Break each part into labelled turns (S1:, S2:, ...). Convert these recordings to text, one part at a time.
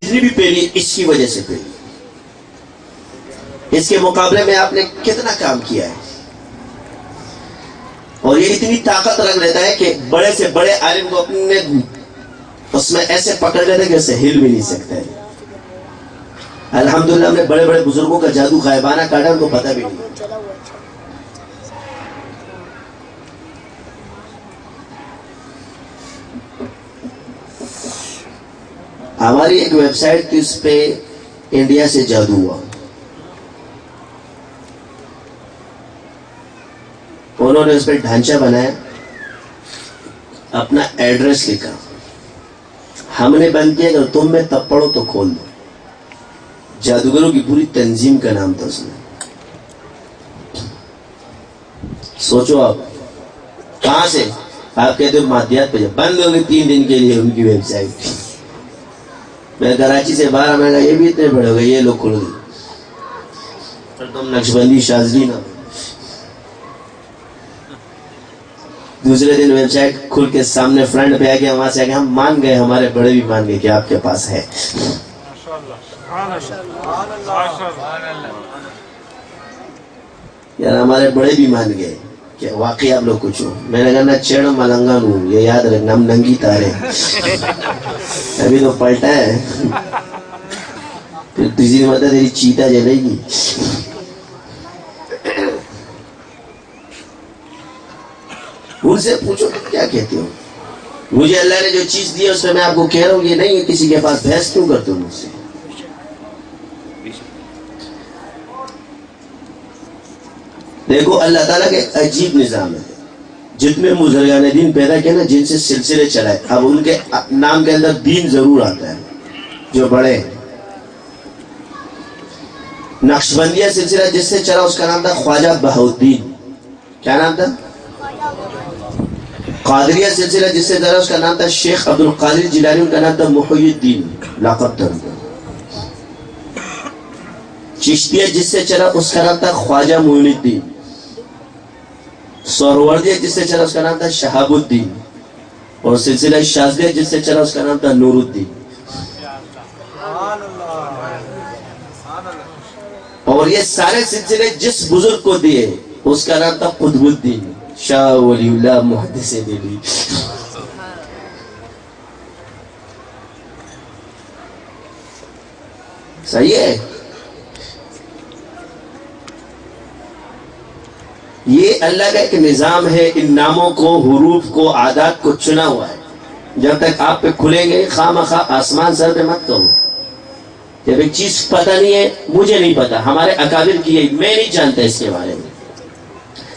S1: جتنی بھی پھیلی اس کی وجہ سے پھیلی. اس کے مقابلے میں آپ نے کتنا کام کیا ہے. اور یہ اتنی طاقت رکھ لیتا ہے کہ بڑے سے بڑے عالم کو اپنے اس میں ایسے پکڑ لیتے کہ اسے ہل بھی نہیں سکتا ہے. الحمدللہ ہم نے بڑے بڑے بزرگوں کا جادو غائبانہ کاٹا، ان کو پتہ بھی نہیں. ہماری ایک ویب سائٹ تھی، اس پہ انڈیا سے جادو ہوا. انہوں نے اس پہ ڈھانچہ بنایا، اپنا ایڈریس لکھا. ہم نے بند کیا کہ تم میں تب پڑھو تو کھول دو. جادوگروں کی پوری تنظیم کا نام تھا اس میں. سوچو آپ کہاں سے آپ کہتے ہو مادیات پہ بند ہو گئی 3 دن کے لیے ان کی ویب سائٹ. میں کراچی سے باہر میں کہا یہ بھی اتنے بڑے ہو گئے، یہ لوگ کھل گئے. تم نقشبندی شاذلی نہ. دوسرے دن ویب سائٹ کھل کے سامنے فرنٹ پہ آ گیا، وہاں سے آ گیا ہم مان گئے، ہمارے بڑے بھی مان گئے کہ آپ کے پاس ہے. یار ہمارے بڑے بھی مان گئے کہ واقعی آپ لوگ کچھ ہو. میں نے کہا نہ چڑ ملنگا نو، یہ یاد رکھنا ہم ننگی تارے. ابھی تو پلٹا ہے، پھر تیسری مرتبہ تیری چیتا جلے گی. ان سے پوچھو تم کیا کہتے ہو. مجھے اللہ نے جو چیز دی ہے اس میں میں آپ کو کہہ رہا ہوں یہ نہیں ہے کسی کے پاس بحث کیوں کرتے ہو مجھ سے. دیکھو اللہ تعالیٰ کا ایک عجیب نظام ہے. جتنے بزرگان دین پیدا کیا نا، جن سے سلسلے چلائے، اب ان کے نام کے اندر دین ضرور آتا ہے جو بڑے ہیں. نقشبندیہ سلسلہ جس سے چلا اس کا نام تھا خواجہ بہاؤالدین. کیا نام تھا؟ قادریہ سلسلہ جس سے چلا اس کا نام تھا شیخ عبد القادر جیلانی، ان کا نام تھا محی الدین لقب تھا. چشتیہ جس سے چلا اس کا نام تھا خواجہ معین الدین. سہروردیہ جس سے چلا اس کا نام تھا شہاب الدین. اور سلسلہ شاذلیہ جس سے چلا اس کا نام تھا نور الدین. اور یہ سارے سلسلے جس بزرگ کو دیے اس کا نام تھا قطب الدین شاہ ولی اللہ محدث دہلوی. صحیح ہے. یہ اللہ کا ایک نظام ہے. ان ناموں کو، حروف کو، عادات کو چنا ہوا ہے. جب تک آپ پہ کھلیں گے خواہ مخواہ آسمان سر پہ مت کرو. جب ایک چیز پتہ نہیں ہے، مجھے نہیں پتا، ہمارے اکابر کی ہے، میں نہیں جانتا اس کے بارے میں.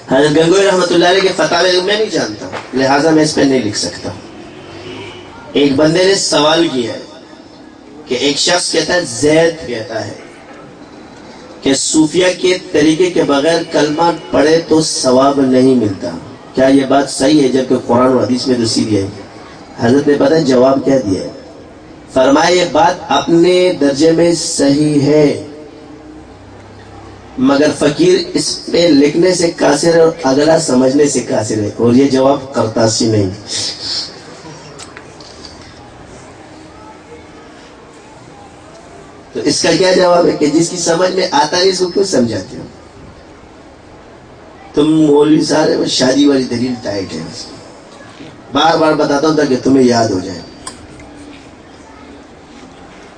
S1: حضرت گنگوئی رحمۃ اللہ علیہ کے فتاوی میں نہیں جانتا، لہٰذا میں اس پہ نہیں لکھ سکتا. ایک بندے نے سوال کیا ہے کہ ایک شخص کہتا ہے، زید کہتا ہے کہ صوفیہ کے طریقے کے بغیر کلمہ پڑھے تو ثواب نہیں ملتا. کیا یہ بات صحیح ہے؟ جبکہ قرآن و حدیث میں تو سیدھی ہے. حضرت نے پتہ جواب کیا دیا ہے؟ فرمایا یہ بات اپنے درجے میں صحیح ہے، مگر فقیر اس پہ لکھنے سے قاصر ہے اور اگلا سمجھنے سے قاصر ہے. اور یہ جواب قرطاسی نہیں. تو اس کا کیا جواب ہے کہ جس کی سمجھ میں آتا نہیں اس کو کیوں سمجھاتے ہو؟ تم مولوی سارے میں شادی والی دلیل ٹائٹ ہے. بار بار بتاتا ہوں تاکہ تمہیں یاد ہو جائے.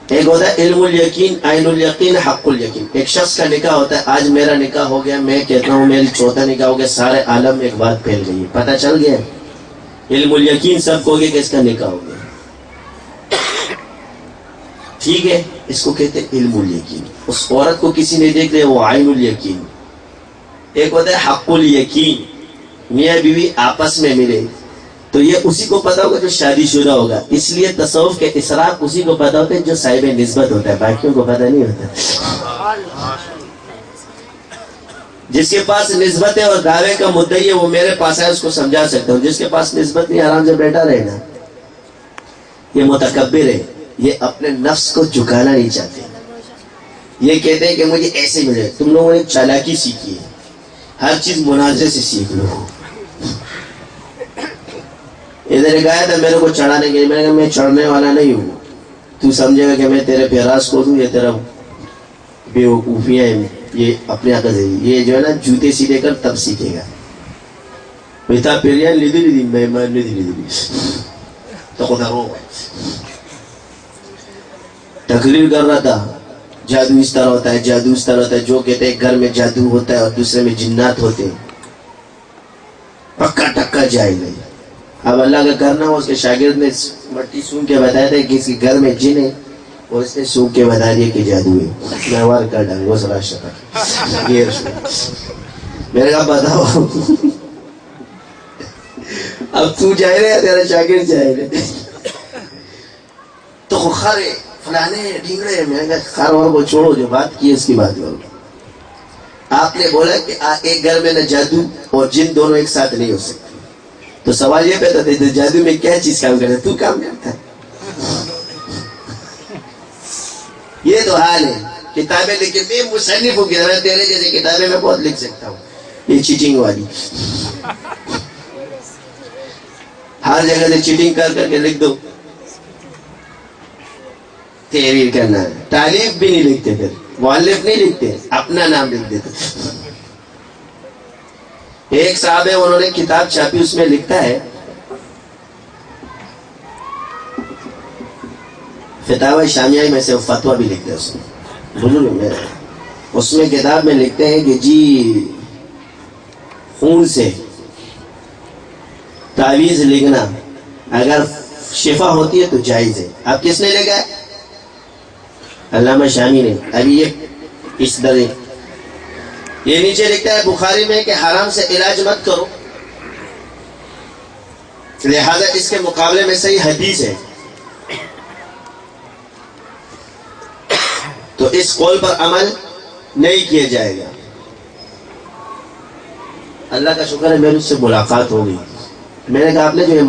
S1: ایک ہوتا ہے علم الیقین، عین الیقین، حق الیقین. ایک شخص کا نکاح ہوتا ہے، آج میرا نکاح ہو گیا، میں کہتا ہوں میری چوتھا نکاح ہو گیا، سارے عالم میں ایک بات پھیل گئی ہے، پتہ چل گیا. علم الیقین سب کو ہو گیا کہ اس کا نکاح ہو گیا. ٹھیک ہے، اس کو کہتے ہیں علم الیقین. اس عورت کو کسی نے دیکھ لیا، وہ عین الیقین. ایک ہوتا ہے حق الیقین، میاں بیوی آپس میں ملے تو یہ اسی کو پتا ہوگا جو شادی شدہ ہوگا. اس لیے تصوف کے اسرار اسی کو پتا ہوتے ہیں جو صاحب نسبت ہوتا ہے، باقیوں کو پتا نہیں ہوتا. جس کے پاس نسبت ہے اور دعوے کا مدعی ہے وہ میرے پاس ہے، اس کو سمجھا سکتا ہوں. جس کے پاس نسبت نہیں آرام سے بیٹھا رہے نا، یہ متکبر ہے، یہ اپنے نفس کو جھکانا نہیں چاہتے. یہ کہتے ہیں کہ مجھے ایسے ملے. تم لوگوں نے چالاکی سیکھی ہے، ہر چیز مناظرے سے سیکھ لو. ادھر گایا تھا میرے کو چڑھانے کے لیے، میں نے کہا میں چڑھنے والا نہیں ہوں. تو سمجھے گا کہ میں تیرے پہ راز کو دوں، یہ تیرا بیوقوفیاں ہیں، یہ اپنے عقل ہے، یہ جو ہے نا جوتے سیدھے کر تب سیکھے گا. بیتا پیریان لیدی لیدی میں لیدی لیدی تو خدا رو تقریر کر رہا تھا. جادو اس طرح ہوتا ہے، جادو اس طرح ہوتا ہے. جو کہتے ہیں گھر میں جادو ہوتا ہے اور دوسرے میں جنات ہوتے ہیں، پکا ٹکا جائے گا. اب اللہ کا کرنا ہو، اس کے شاگرد نے مٹی سونگ کے بتایا تھا کہ اس کے گھر میں جن ہے، اور اس نے سونگ کے بتا دیا کہ جادو ہے. میں وار کر ڈال وہ سرا شکر یہ میرے کہا بتاؤ اب تو جائے رہے تیرا شاگرد جائے رہے تو خرے فلانے ڈھینگڑے. میں کہا خر اور وہ چھوڑو، جو بات کی اس کی بات کرو. آپ نے بولا کہ ایک گھر میں نہ جادو اور جن دونوں ایک ساتھ نہیں ہو سکتے. تو سوال یہ پیدا تھا جادو میں کیا چیز کام کرتا ہے؟ تو کام کرتا ہے. یہ تو حال ہے. کتابیں لکھ کے میں مصنف ہوں گیا، تیرے جیسے کتابیں میں بہت لکھ سکتا ہوں. یہ چیٹنگ والی ہر جگہ سے چیٹنگ کر کر کے لکھ دو. تحریر کرنا ہے، تعریف بھی نہیں لکھتے، پھر مؤلف نہیں لکھتے، اپنا نام لکھ دیتے. ایک صاحب ہے، انہوں نے کتاب چھاپی، اس میں لکھتا ہے فتاوی شامیہ میں سے فتویٰ بھی لکھتے ہیں. اس میں کتاب میں لکھتے ہیں کہ جی خون سے تعویذ لکھنا اگر شفا ہوتی ہے تو جائز ہے. اب کس نے لکھا ہے؟ علامہ شامی نے. ابھی یہ اس طرح یہ نیچے لکھتا ہے بخاری میں کہ حرام سے علاج مت کرو، لہذا اس کے مقابلے میں صحیح حدیث ہے. تو اس قول پر عمل نہیں کیا جائے گا. اللہ کا شکر ہے میرے سے ملاقات ہو گئی. میں نے کہا آپ نے جو یہ